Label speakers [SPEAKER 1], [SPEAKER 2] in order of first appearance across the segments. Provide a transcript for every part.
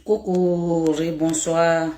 [SPEAKER 1] Coucou, bonsoir.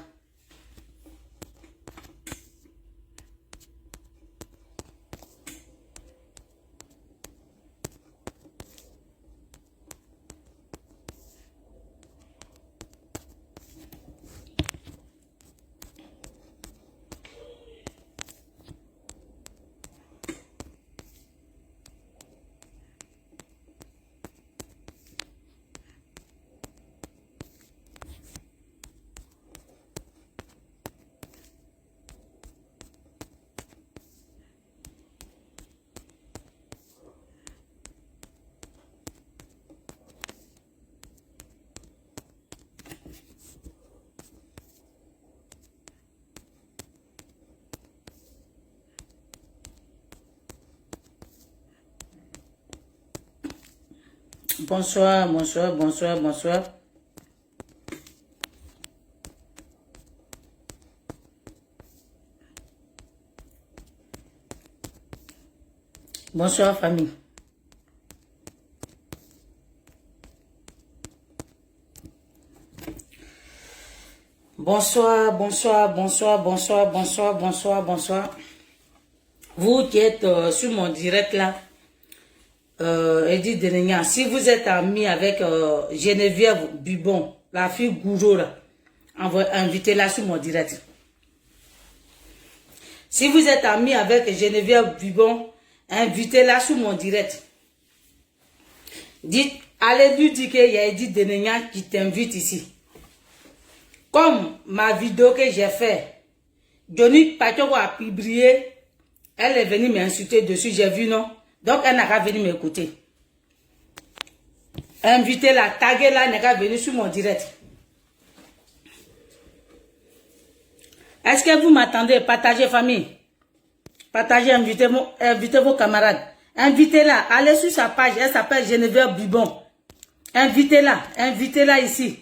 [SPEAKER 1] Bonsoir, bonsoir, bonsoir, bonsoir. Bonsoir, famille. Bonsoir, bonsoir, bonsoir, bonsoir, bonsoir, bonsoir, bonsoir. Vous qui êtes sur mon direct là, Edith Denenia, si vous êtes ami avec Geneviève Bubon, la fille Gouro là, invitez-la sur mon direct. Si vous êtes ami avec Geneviève Bubon, invitez-la sur mon direct. Dites, allez lui dire qu'il y a Edith Denenia qui t'invite ici. Comme ma vidéo que j'ai fait, Johnny Pachoko a publié, elle est venue m'insulter dessus, j'ai vu non. Donc elle n'a qu'à venir m'écouter. Invitez-la, taguez-la, elle n'a qu'à venir sur mon direct. Est-ce que vous m'attendez? Partagez famille. Partagez, invitez vos camarades. Invitez-la, allez sur sa page, elle s'appelle Geneviève Bubon. Invitez-la, invitez-la ici.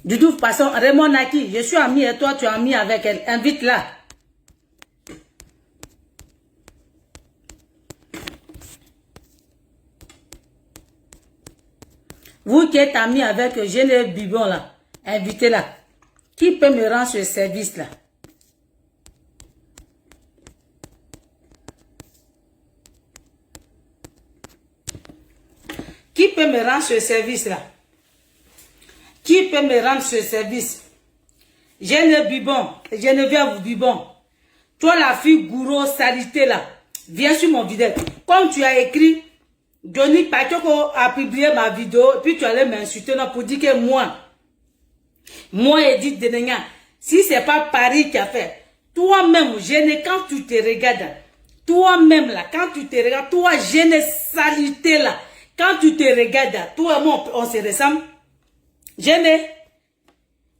[SPEAKER 1] De toute façon, Raymond Naki, je suis ami et toi tu es ami avec elle. Invite-la. Vous qui êtes ami avec Geneviève Bubon là, invitez-la. Qui peut me rendre ce service là? Qui peut me rendre ce service là? Qui peut me rendre ce service? Geneviève Bubon. Toi la fille Gouro salité là, viens sur mon vidéo. Comme tu as écrit, Johnny Pachoko a publié ma vidéo, puis tu allais m'insulter pour dire que moi Edith Denenia, si c'est pas Paris qui a fait, toi-même, quand tu te regardes, toi-même là, quand tu te regardes, toi, salité là, quand tu te regardes, toi et moi, on se ressemble.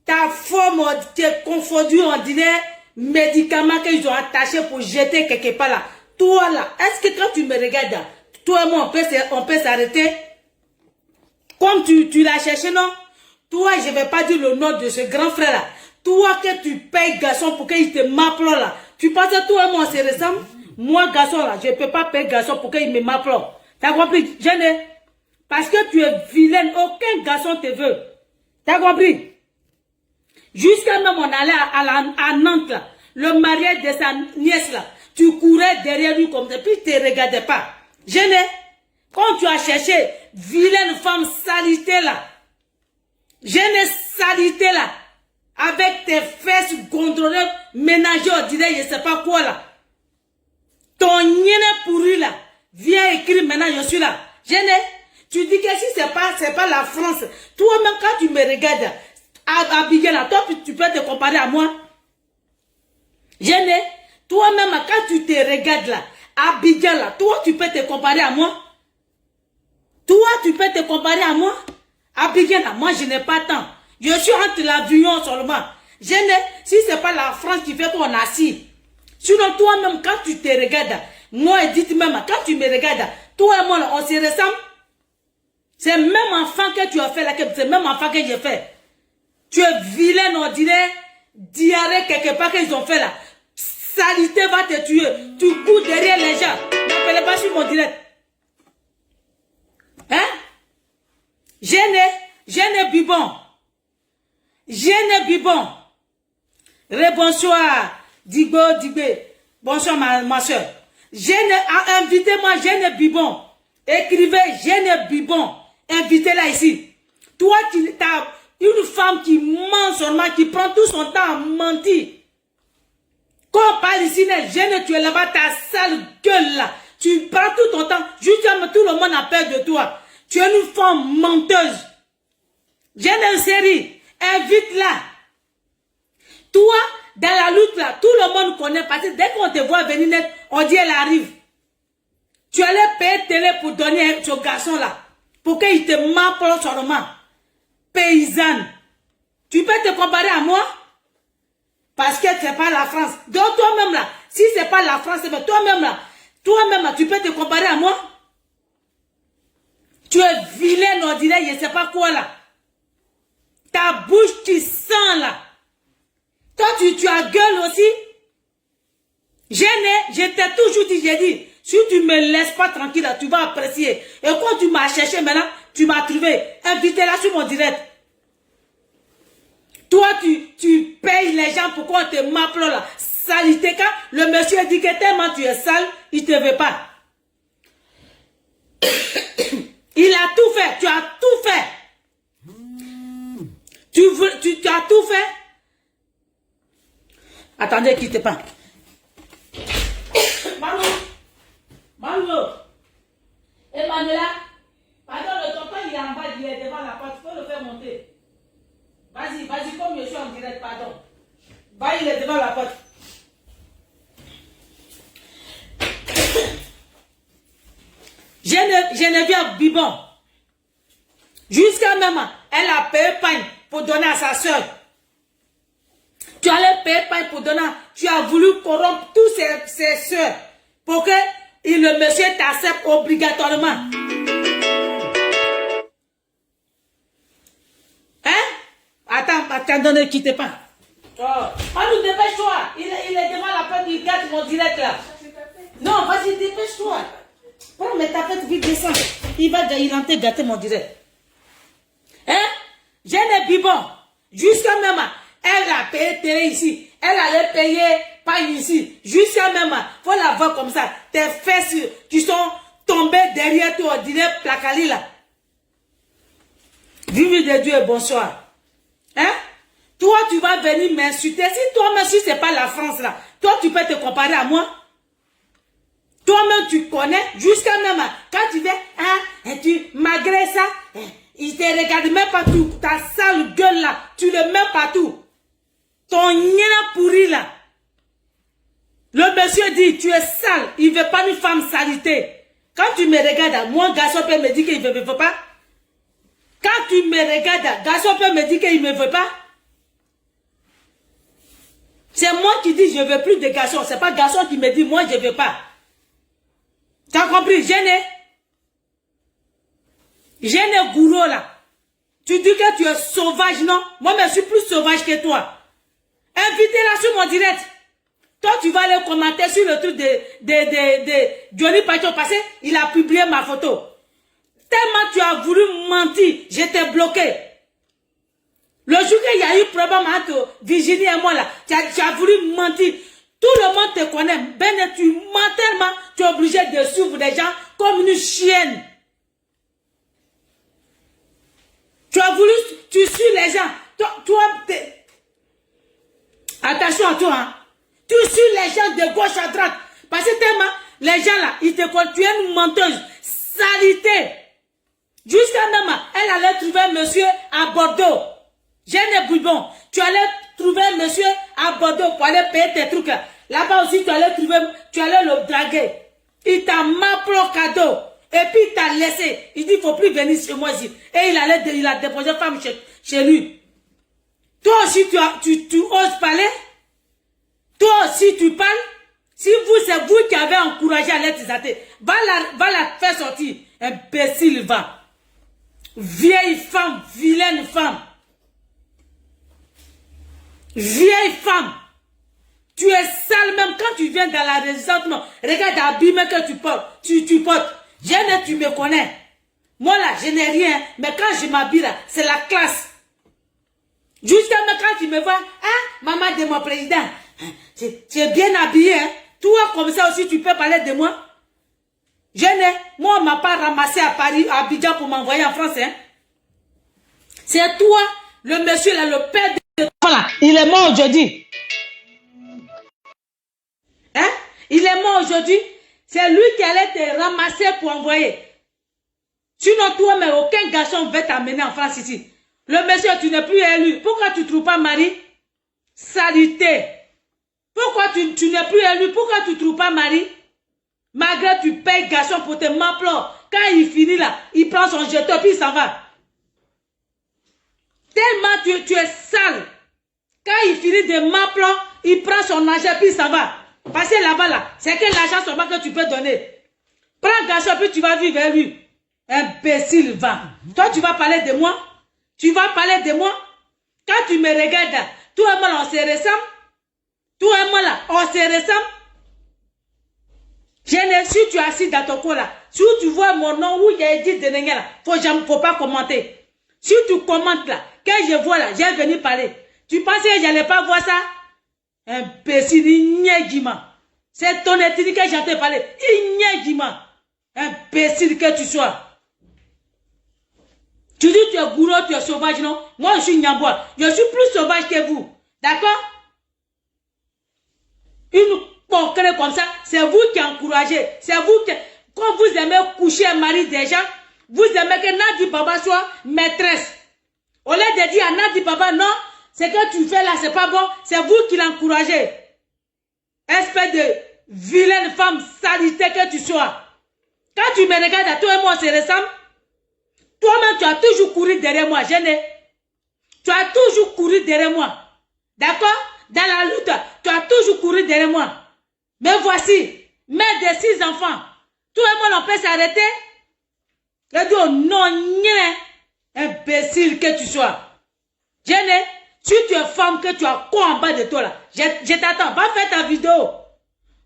[SPEAKER 1] Ta forme, tu es confondu, on dirait médicaments qu'ils ont attachés pour jeter quelque part là. Toi là, est-ce que quand tu me regardes, toi et moi, on peut s'arrêter? Comme tu l'as cherché, non? Toi, je ne vais pas dire le nom de ce grand frère là. Toi que tu payes garçon pour qu'il te m'appelle là. Tu penses que toi et moi, on se ressemble? Moi, garçon là, je ne peux pas payer garçon pour qu'il me m'appelle. T'as compris? Parce que tu es vilaine, aucun garçon te veut. T'as compris? Jusqu'à même on allait à Nantes là, le mariage de sa nièce là, tu courais derrière lui comme ça, puis tu ne regardais pas. Quand tu as cherché vilaine femme salité là, salité là, avec tes fesses gondronneuses, ménagées ordinaires, je ne sais pas quoi là. Ton nienne pourri là, viens écrire maintenant, je suis là. Tu dis que si c'est pas la France, toi-même quand tu me regardes, Abigail là, toi tu peux te comparer à moi. Toi-même quand tu te regardes là, Abigail là, toi tu peux te comparer à moi. Toi tu peux te comparer à moi. Abigail là, moi je n'ai pas tant. Je suis entre l'avion seulement. Si c'est pas la France qui fait qu'on assis. Sinon toi-même quand tu te regardes, moi dites même quand tu me regardes, toi et moi là, on se ressemble. C'est le même enfant que tu as fait là, c'est le même enfant que j'ai fait. Tu es vilaine, on dirait diarrhée quelque part qu'ils ont fait là. Salité va te tuer. Tu cours derrière les gens. N'appelez pas sur mon direct. Hein? Geneviève Bubon. Jeune Bibon. Rebonsoir. Digbo. Bonsoir ma soeur. Invitez-moi Jeune Bibon. Écrivez Jeune Bibon. Invitez-la ici. Toi, tu as une femme qui ment seulement, qui prend tout son temps à mentir. Quand on parle ici, Jeune, tu es là-bas, ta sale gueule là. Tu prends tout ton temps. Justement, tout le monde a peur de toi. Tu es une femme menteuse. Jeune série. Invite-la. Toi, dans la lutte là, tout le monde connaît. Parce que dès qu'on te voit venir net, on dit elle arrive. Tu allais payer télé pour donner ce garçon là. Pour qu'il te m'apprenne seulement. Paysanne. Tu peux te comparer à moi? Parce que c'est pas la France. Donc toi-même là, si c'est pas la France, mais toi-même là, tu peux te comparer à moi? Tu es vilaine, on dirait, je sais pas quoi là. Ta bouche qui sent là. Toi, tu as gueule aussi. Je t'ai toujours dit, j'ai dit, si tu me laisses pas tranquille là, tu vas apprécier. Et quand tu m'as cherché maintenant, tu m'as trouvé. Invitez-la sur mon direct. Toi, tu payes les gens pour qu'on te m'appelle là. Salité, quand le monsieur dit que tellement tu es sale, il te veut pas. Il a tout fait. Tu as tout fait. Tu as tout fait. Attendez, quittez pas. Mano. Emmanuela. Pardon, le tonton, il est en bas, il est devant la porte. Il faut le faire monter. Vas-y, comme je suis en direct, pardon. Va, il est devant la porte. Geneviève Bibon. Jusqu'à même, elle a payé pain pour donner à sa soeur. Tu allais payer pain pour donner. Tu as voulu corrompre tous ses soeurs pour que le monsieur t'accepte obligatoirement. Hein? Attends, ne quittez pas. Oh, nous dépêche-toi. Il est devant la porte, il gâte mon direct là. Non, vas-y, dépêche-toi. Prends mes tapettes vite, descends. Il va gâter mon direct. Hein? Jeune Bibon. Jusqu'à même, elle a payé télé ici. Elle allait payer pas ici. Jusqu'à même, faut la voir comme ça. Tes fesses qui sont tombées derrière toi, on dirait placali là. Vive de Dieu et bonsoir. Hein? Toi, tu vas venir m'insulter. Si toi-même, si c'est pas la France là, toi, tu peux te comparer à moi. Toi-même, tu connais, jusqu'à même, quand tu viens, hein, et malgré ça, il te regarde même pas tout. Ta sale gueule là, tu le mets partout. Ton nien pourri là. Le monsieur dit, tu es sale, il ne veut pas une femme salité. Quand tu me regardes, moi, garçon peut me dire qu'il ne me veut pas. Quand tu me regardes, garçon peut me dire qu'il ne me veut pas. C'est moi qui dis, je ne veux plus de garçon. Ce n'est pas garçon qui me dit, moi, je ne veux pas. Tu as compris, Jeune gourou là. Tu dis que tu es sauvage, non? Moi, je suis plus sauvage que toi. Invitez-la sur mon direct. Toi, tu vas aller commenter sur le truc de Johnny Pacho parce qu'il a publié ma photo. Tellement tu as voulu mentir, j'étais bloqué. Le jour qu'il y a eu problème entre Virginie et moi là, tu as voulu mentir. Tout le monde te connaît. Ben, tu mens tellement, tu es obligé de suivre des gens comme une chienne. Tu as voulu, tu suis les gens. Toi, attention à toi, hein. Tu suis les gens de gauche à droite. Parce que tellement, les gens là, ils te connaissent. Tu es une menteuse. Salité. Jusqu'à même, elle allait trouver un monsieur à Bordeaux. Jeune Bibon. Tu allais trouver un monsieur à Bordeaux pour aller payer tes trucs là. Là-bas aussi, tu allais le draguer. Il t'a m'appelé cadeau. Et puis, il t'a laissé. Il dit, il ne faut plus venir chez moi ici. Et il a déposé femme chez lui. Toi aussi, tu oses parler? Toi aussi, tu parles? Si c'est vous qui avez encouragé à l'être exalté, va la faire sortir. Imbécile, va. Vieille femme, vilaine femme. Vieille femme. Tu es sale même quand tu viens dans la résidence. Non. Regarde l'habillement que tu portes. Tu portes. Tu me connais. Moi là, je n'ai rien. Mais quand je m'habille là, c'est la classe. Jusqu'à quand tu me vois, ah, maman de mon président, tu es bien habillé, hein? Toi, comme ça aussi, tu peux parler de moi. Moi, on m'a pas ramassé à Paris, à Abidjan pour m'envoyer en France, hein? C'est toi, le monsieur là, le père de... Voilà, il est mort aujourd'hui. Hein? Il est mort aujourd'hui. C'est lui qui allait te ramasser pour envoyer. Sinon, toi, mais aucun garçon va t'amener en France ici. Le monsieur, tu n'es plus élu. Pourquoi tu ne trouves pas mari? Salité. Pourquoi tu n'es plus élu? Pourquoi tu ne trouves pas mari? Malgré tu payes garçon pour tes maplons. Quand il finit là, il prend son jeton puis il s'en va. Tellement tu es sale. Quand il finit de maplons, il prend son argent puis il s'en va. Parce que là-bas, là, c'est que l'argent seulement que tu peux donner. Prends garçon puis tu vas vivre avec lui. Imbécile, va. Toi, tu vas parler de moi? Tu vas parler de moi? Quand tu me regardes, toi et moi, là, on se ressemble? Toi et moi, là, on se ressemble? Si tu es assis dans ton coin, là, si tu vois mon nom où il y a Edith Denenga, là, faut pas commenter. Si tu commentes, là, quand je vois, là, j'ai venu parler. Tu pensais que je n'allais pas voir ça? Imbécile, ignégima. C'est ton ethnie que j'entends parler. Ignégima. Imbécile que tu sois. Tu dis tu es gourou, tu es sauvage, non? Moi, je suis Nyambois. Je suis plus sauvage que vous. D'accord? Une concrète comme ça, c'est vous qui encouragez. C'est vous qui... Quand vous aimez coucher un mari des gens, vous aimez que Nadi Baba soit maîtresse. Au lieu de dire à Nadi Baba, non, ce que tu fais là, c'est pas bon, c'est vous qui l'encouragez. Espèce de vilaine femme salité que tu sois. Quand tu me regardes à toi et moi, on se ressemble. Toi-même, tu as toujours couru derrière moi, Jeanne. Tu as toujours couru derrière moi. D'accord? Dans la lutte, tu as toujours couru derrière moi. Mais voici, mère de 6 enfants. Toi et moi, on peut s'arrêter? Je dis, oh non, imbécile que tu sois. Jeanne, si tu es femme, que tu as quoi en bas de toi là? Je t'attends. Va faire ta vidéo.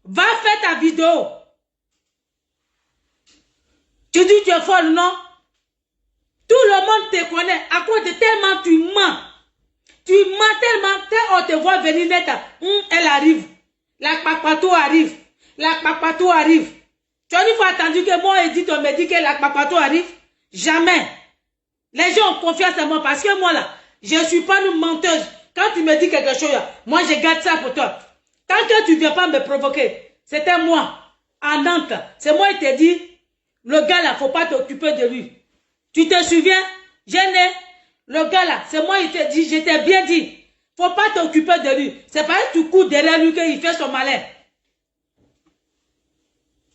[SPEAKER 1] Va faire ta vidéo. Tu dis, tu es folle, non? Tout le monde te connaît à cause de tellement tu mens. Tu mens tellement, on te voit venir net. Elle arrive. La papato arrive. La papato arrive. Tu as une fois attendu que moi, Edith, on me dit que la papato arrive? Jamais. Les gens ont confiance en moi parce que moi là, je ne suis pas une menteuse. Quand tu me dis quelque chose, moi je garde ça pour toi. Tant que tu ne viens pas me provoquer, c'était moi, à Nantes. C'est moi qui t'ai dit, le gars là, il ne faut pas t'occuper de lui. Tu te souviens? Le gars là, c'est moi qui t'ai dit, je t'ai bien dit. Faut pas t'occuper de lui. C'est pas que tu cours derrière lui qu'il fait son malin.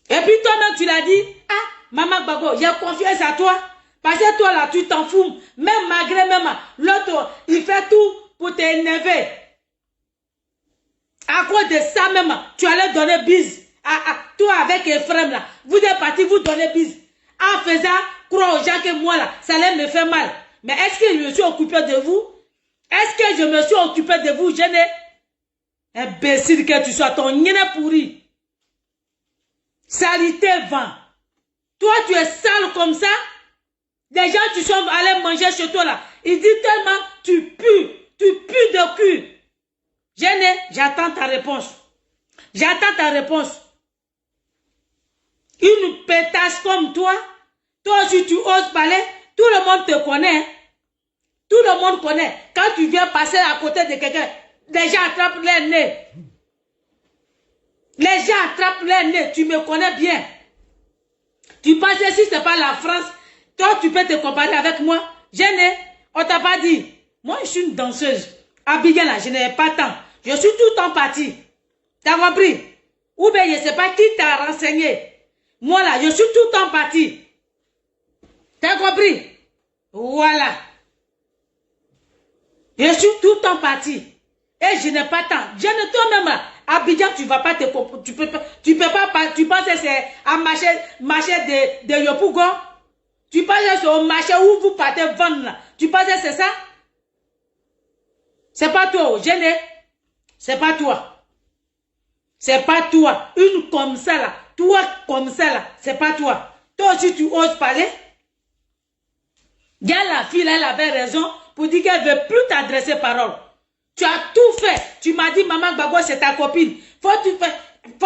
[SPEAKER 1] Et puis toi-même, tu l'as dit, ah, Maman Bago, j'ai confiance à toi. Parce que toi là, tu t'en fous. Même malgré même l'autre, il fait tout pour t'énerver. À cause de ça même, tu allais donner bise. Toi avec Ephraim là, vous êtes partis, vous donnez bise. En faisant croire aux gens que moi là, ça allait me faire mal. Mais est-ce que je me suis occupé de vous? Est-ce que je me suis occupé de vous, Jeanne? Imbécile que tu sois, ton nez pourri. Salité vent. Toi, tu es sale comme ça. Des gens, tu sont allés manger chez toi là. Ils disent tellement, tu pues de cul. Jeanne, j'attends ta réponse. J'attends ta réponse. Une pétasse comme toi, toi si tu oses parler, tout le monde te connaît. Tout le monde connaît. Quand tu viens passer à côté de quelqu'un, les gens attrapent leur nez. Les gens attrapent leur nez. Tu me connais bien. Tu penses que si ce n'est pas la France, toi tu peux te comparer avec moi. Jeanne, on t'a pas dit. Moi je suis une danseuse. Abidjan là, je n'ai pas tant. Je suis tout le temps parti. T'as compris? Ou bien je ne sais pas qui t'a renseigné. Moi là, je suis tout le temps parti. T'as compris? Voilà. Je suis tout le temps parti. Et je n'ai pas tant. Je ne toi-même là. Abidjan, tu vas pas te... Tu peux pas... Tu penses que c'est un marché de Yopougon? Tu penses que c'est au marché où vous partez vendre là? Tu penses que c'est ça? C'est pas toi, Jeanne. C'est pas toi. C'est pas toi. Une comme ça là. Toi comme ça là. C'est pas toi. Toi aussi tu oses parler. Bien la fille là, elle avait raison pour dire qu'elle ne veut plus t'adresser parole. Tu as tout fait. Tu m'as dit, maman Gbagbo, c'est ta copine. Faut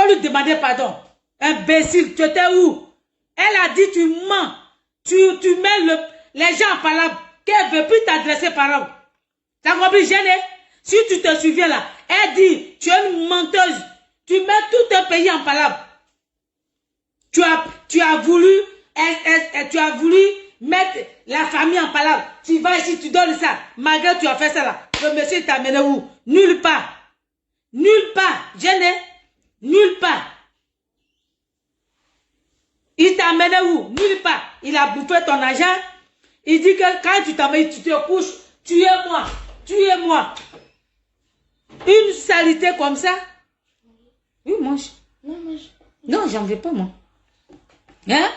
[SPEAKER 1] lui demander pardon. Imbécile, tu étais où? Elle a dit, tu mens. Tu mets les gens en palabre. Qu'elle ne veut plus t'adresser parole. T'as compris, gêné? Si tu te souviens là, elle dit, tu es une menteuse. Tu mets tout un pays en palabre. Tu as voulu mettre la famille en palabre. Tu vas ici, tu donnes ça. Malgré que tu as fait ça là. Le monsieur t'a amené où? Nulle part. Nulle part. Gêné? Nulle part. Il t'a amené où? Nulle part. Il a bouffé ton argent. Il dit que quand tu t'amènes, tu te couches. Tuez-moi. Tuez-moi. Une saleté comme ça. Oui, mange. Non, j'en veux pas, moi. Hein?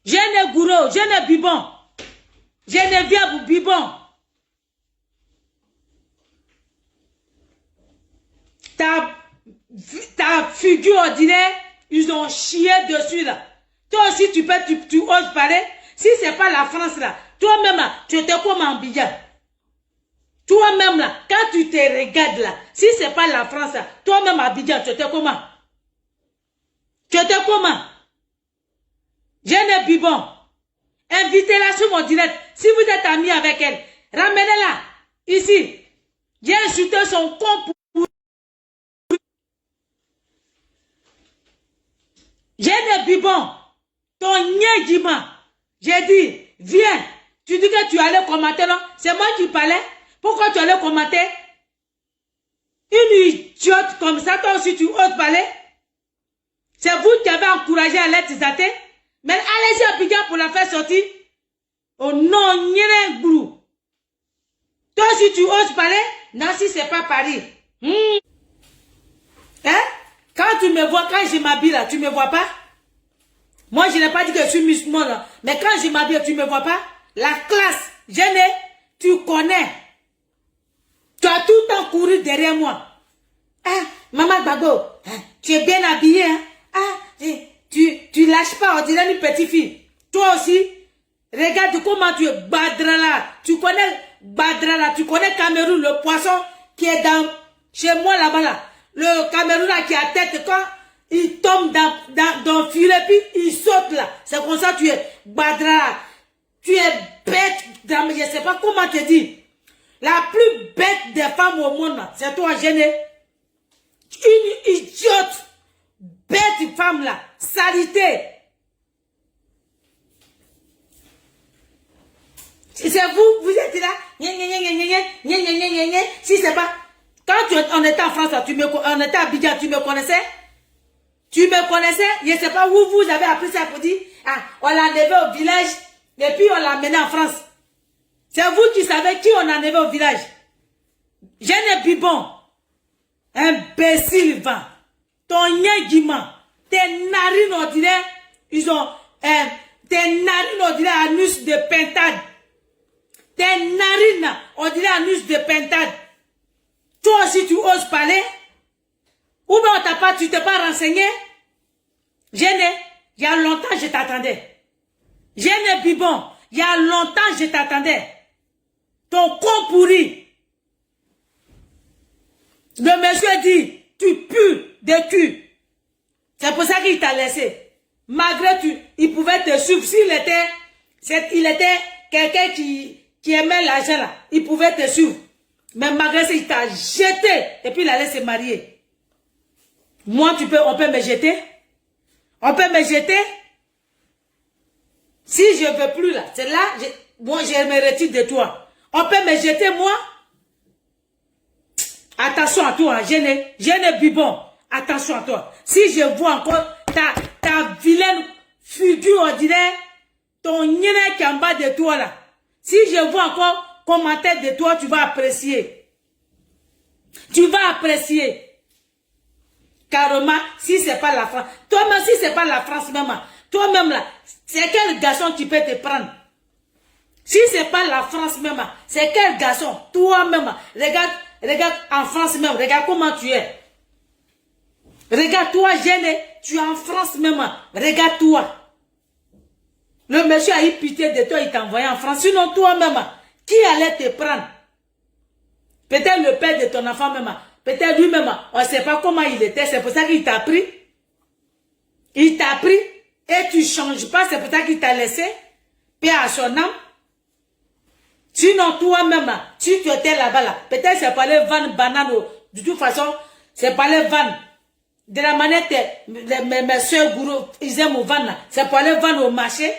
[SPEAKER 1] Gêné Gouro, Gêné Bibon. Geneviève Bibon. Ta figure ordinaire, ils ont chié dessus là. Toi aussi, tu oses parler. Si c'est pas la France là, toi-même là, tu étais comme en Abidjan. Toi-même là, quand tu te regardes là, si c'est pas la France là, toi-même à Abidjan, tu étais comment? Tu étais comment? Jeanne Bibon, invitez-la sur mon direct. Si vous êtes amis avec elle, ramenez-la ici. J'ai insulté son compte pour... Jeanne Bibon, ton niégiment. J'ai dit, viens. Tu dis que tu allais commenter, non? C'est moi qui parlais. Pourquoi tu allais commenter? Une idiote comme ça, toi aussi tu oses parler? C'est vous qui avez encouragé à l'être zaté? Mais allez-y à Abidjan pour la faire sortir. Oh non, n'y blou. Toi si tu oses parler, non si c'est pas Paris. Hein? Quand tu me vois, quand je m'habille là, tu me vois pas? Moi je n'ai pas dit que je suis musulman là. Mais quand je m'habille, tu me vois pas? La classe, tu connais. Tu as tout le temps couru derrière moi. Ah, maman Gbagbo, tu es bien habillée. Hein? Ah, tu lâches pas, on dirait une petite fille. Toi aussi, regarde comment tu es Badrala. Tu connais Badrala, tu connais Cameroun, le poisson qui est dans chez moi là-bas là. Le Cameroun là qui a tête quand il tombe dans le filet puis il saute là. C'est comme ça que tu es Badrala. Tu es bête, je ne sais pas comment te dire. La plus bête des femmes au monde, c'est toi, Gêné. Une idiote, bête femme là, salité. C'est vous êtes là, si c'est pas, quand on était en France, on était à Abidjan, tu me connaissais? Tu me connaissais? Je ne sais pas où vous avez appris ça pour dire, ah, on l'a enlevé au village, et puis on l'a amené en France. C'est vous qui savez qui on a enlevé au village. Jeanne Bibon, imbécile va, ton niégiment, tes narines ordinaires, ils ont, tes narines ordinaires anus de pintade. Tes narines ordinaires anus de pintade. Toi aussi tu oses parler? Ou bien tu t'es pas renseigné? Jeanne, il y a longtemps je t'attendais. Jeanne Bibon, il y a longtemps je t'attendais. Ton con pourri. Le monsieur dit, tu pues de cul. C'est pour ça qu'il t'a laissé. Malgré il pouvait te suivre. S'il était quelqu'un qui aimait l'argent là, il pouvait te suivre. Mais malgré ça, il t'a jeté. Et puis il allait se marier. Moi, on peut me jeter. On peut me jeter. Si je ne veux plus là, c'est là, moi je me retire de toi. On peut me jeter, moi? Attention à toi, Jeanne Bibon. Attention à toi. Si je vois encore ta vilaine figure ordinaire, ton nez qui est en bas de toi là. Si je vois encore commentaire de toi, tu vas apprécier. Tu vas apprécier. Carrément, si c'est pas la France. Toi-même, si c'est pas la France même, toi-même là, c'est quel garçon qui peut te prendre? Si c'est pas la France même, c'est quel garçon? Toi-même, regarde en France même, regarde comment tu es. Regarde-toi, Jeanne, tu es en France même, regarde-toi. Le monsieur a eu pitié de toi, il t'a envoyé en France. Sinon, toi-même, Qui allait te prendre? Peut-être le père de ton enfant même. Peut-être lui-même. On ne sait pas comment il était. C'est pour ça qu'il t'a pris. Il t'a pris. Et tu ne changes pas. C'est pour ça qu'il t'a laissé. Paix à son âme. Sinon, toi-même, si tu étais là-bas, là, peut-être c'est pas les vannes bananes. De toute façon, c'est pas les vannes. De la manière que mes soeurs gourous, ils aiment aux vannes. C'est pas les vannes au marché.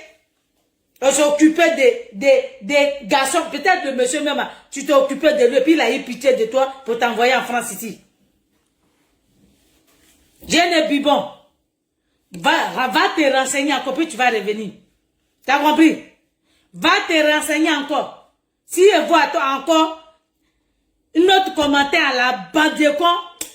[SPEAKER 1] On s'occupait des garçons, peut-être le monsieur même, tu t'es occupé de lui, puis il a eu pitié de toi pour t'envoyer en France ici. Jeune Bibon, va te renseigner encore, puis tu vas revenir. Tu as compris? Va te renseigner encore. Si elle voit toi encore un autre commentaire à la bande de con,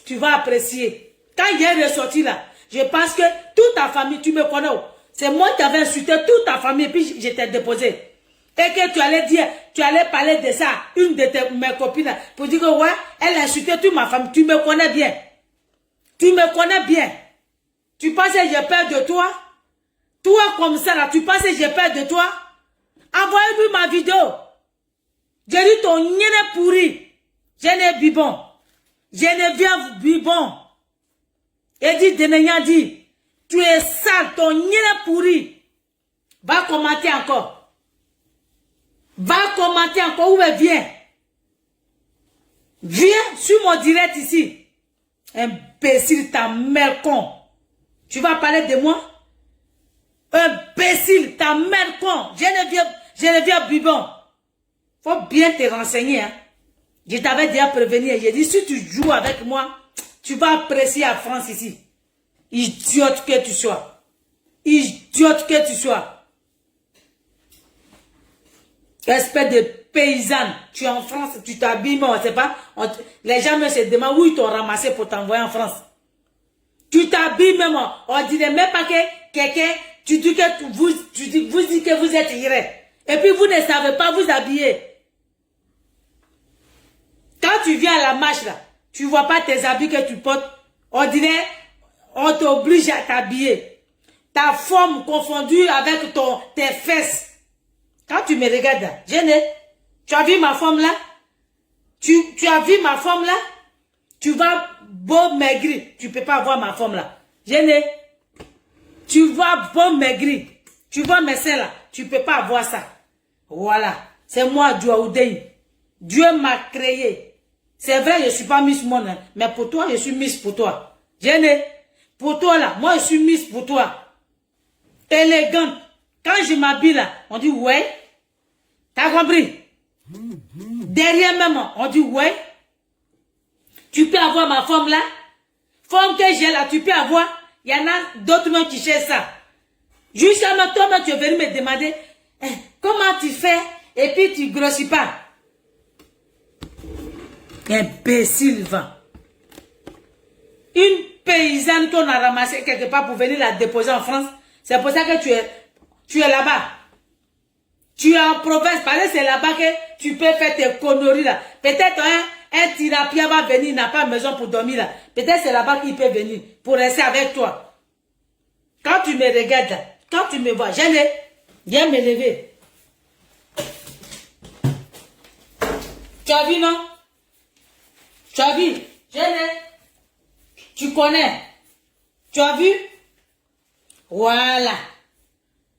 [SPEAKER 1] tu vas apprécier. Quand il est ressorti là, je pense que toute ta famille, tu me connais. C'est moi qui avais insulté toute ta famille, puis je t'ai déposé. Et que tu allais dire, tu allais parler de ça, une de mes copines, pour dire que ouais, elle a insulté toute ma famille. Tu me connais bien. Tu me connais bien. Tu penses que j'ai peur de toi? Toi comme ça là, tu penses que j'ai peur de toi? Envoyez-lui ma vidéo. J'ai dit ton nien pourri. J'ai Bibon. Geneviève Bibon. Et dit Denenya dit. Tu es sale, ton nien pourri. Va commenter encore. Va commenter encore. Où est viens? Viens sur mon direct ici. Imbécile, ta mère con. Tu vas parler de moi? Imbécile, ta mère con. Geneviève Bibon. Faut bien te renseigner. Hein? Je t'avais déjà prévenu. J'ai dit, si tu joues avec moi, tu vas apprécier la France ici. Idiote que tu sois. Idiote que tu sois. Espèce de paysanne. Tu es en France, tu t'habilles, mais on ne sait pas. Les gens me se demandent où ils t'ont ramassé pour t'envoyer en France. Tu t'habilles même. On dirait même pas que quelqu'un, tu dis que vous dites que vous êtes iré. Et puis vous ne savez pas vous habiller. Quand tu viens à la marche là, tu vois pas tes habits que tu portes. On dirait, on t'oblige à t'habiller. Ta forme confondue avec tes fesses. Quand tu me regardes, tu as vu ma forme là? Tu as vu ma forme là? Tu vas beau maigrir. Tu peux pas voir ma forme là. Tu vas beau maigrir. Tu vois mes seins là. Tu peux pas voir ça. Voilà. C'est moi, Dieu. Dieu m'a créé. C'est vrai, je ne suis pas Miss Monde, mais pour toi, je suis Miss pour toi. Pour toi là, moi je suis Miss pour toi. Élégante. Quand je m'habille là, on dit ouais. T'as compris? Derrière même, on dit ouais. Tu peux avoir ma forme là. Forme que j'ai là, tu peux avoir. Il y en a d'autres même qui cherchent ça. Jusqu'à maintenant, tu es venu me demander comment tu fais et puis tu grossis pas. Imbécile, va. Une paysanne qu'on a ramassée quelque part pour venir la déposer en France. C'est pour ça que tu es là-bas. Tu es en province. Parce que c'est là-bas que tu peux faire tes conneries là. Peut-être un thérapien va venir, il n'a pas maison pour dormir là. Peut-être c'est là-bas qu'il peut venir pour rester avec toi. Quand tu me regardes là, quand tu me vois, viens me lever. Tu as vu, non? Tu as vu? Tu connais? Tu as vu? Voilà.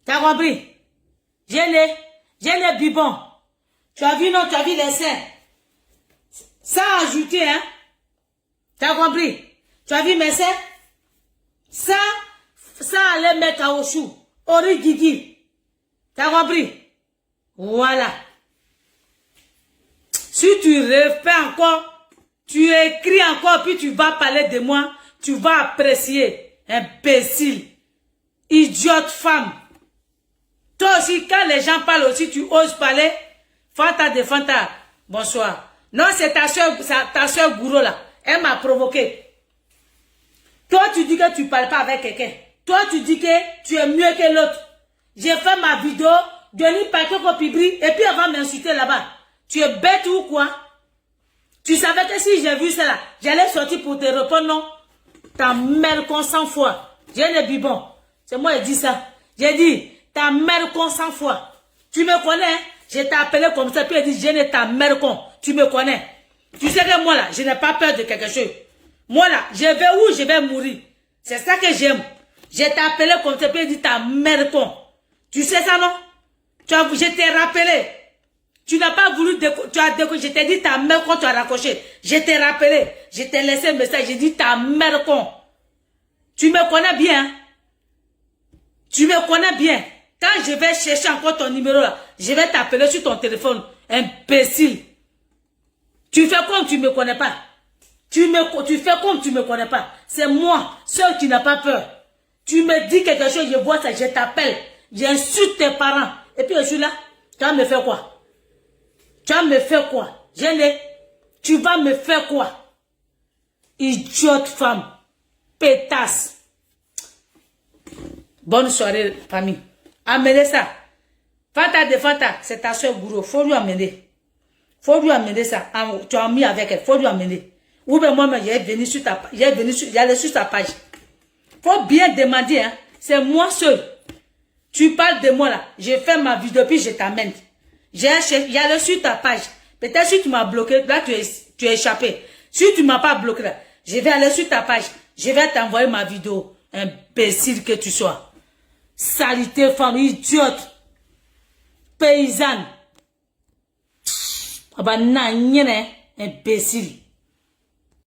[SPEAKER 1] Tu as compris? J'ai Bibon. Tu as vu, non? Tu as vu les seins? Ça a ajouté, hein? Tu as compris? Tu as vu mes seins? Ça allait mettre à Oshou. Ori Gigi. Tu as compris? Voilà. Si tu refais encore, tu écris encore, puis tu vas parler de moi, tu vas apprécier. Imbécile. Idiote femme. Toi aussi, quand les gens parlent aussi, tu oses parler. Fanta de Fanta. Bonsoir. Non, c'est ta soeur Gouro là. Elle m'a provoqué. Toi, tu dis que tu ne parles pas avec quelqu'un. Toi, tu dis que tu es mieux que l'autre. J'ai fait ma vidéo, Denis Paquet Pibri, et puis elle va m'insulter là-bas. Tu es bête ou quoi? Tu savais que si j'ai vu ça là, j'allais sortir pour te répondre, non? Ta mère con 100 fois. J'ai le Bibon. C'est moi qui dis ça. J'ai dit, ta mère con 100 fois. Tu me connais, hein? Je t'ai appelé comme ça, puis elle dit, je n'ai ta mère con. Tu me connais. Tu sais que moi là, je n'ai pas peur de quelque chose. Moi là, je vais où je vais mourir. C'est ça que j'aime. Je t'ai appelé comme ça, puis elle dit, ta mère con. Tu sais ça non? Je t'ai rappelé. Tu n'as pas voulu tu as décoché. Je t'ai dit ta mère con, tu as raccroché. Je t'ai rappelé. Je t'ai laissé un message. J'ai dit ta mère con. Tu me connais bien. Tu me connais bien. Quand je vais chercher encore ton numéro là, je vais t'appeler sur ton téléphone. Imbécile. Tu fais comme tu ne me connais pas. Tu fais comme tu ne me connais pas. C'est moi, seul qui n'a pas peur. Tu me dis quelque chose, je vois ça, je t'appelle. J'insulte tes parents. Et puis je suis là. Tu vas me faire quoi? Tu vas me faire quoi? Tu vas me faire quoi? Idiote femme. Pétasse. Bonne soirée, famille. Amenez ça. Fanta de Fanta, c'est ta soeur Gouro. Faut lui amener. Faut lui amener ça. Tu as mis avec elle. Faut lui amener. Ou bien moi, j'ai venu sur ta page. J'allais sur ta page. Faut bien demander, hein. C'est moi seul. Tu parles de moi là. Je fais ma vidéo puis je t'amène. J'allais sur ta page. Peut-être si tu m'as bloqué, là tu es échappé. Si tu m'as pas bloqué là, je vais aller sur ta page. Je vais t'envoyer ma vidéo. Imbécile que tu sois. Salité femme, idiote. Paysanne. Ah bah non, imbécile.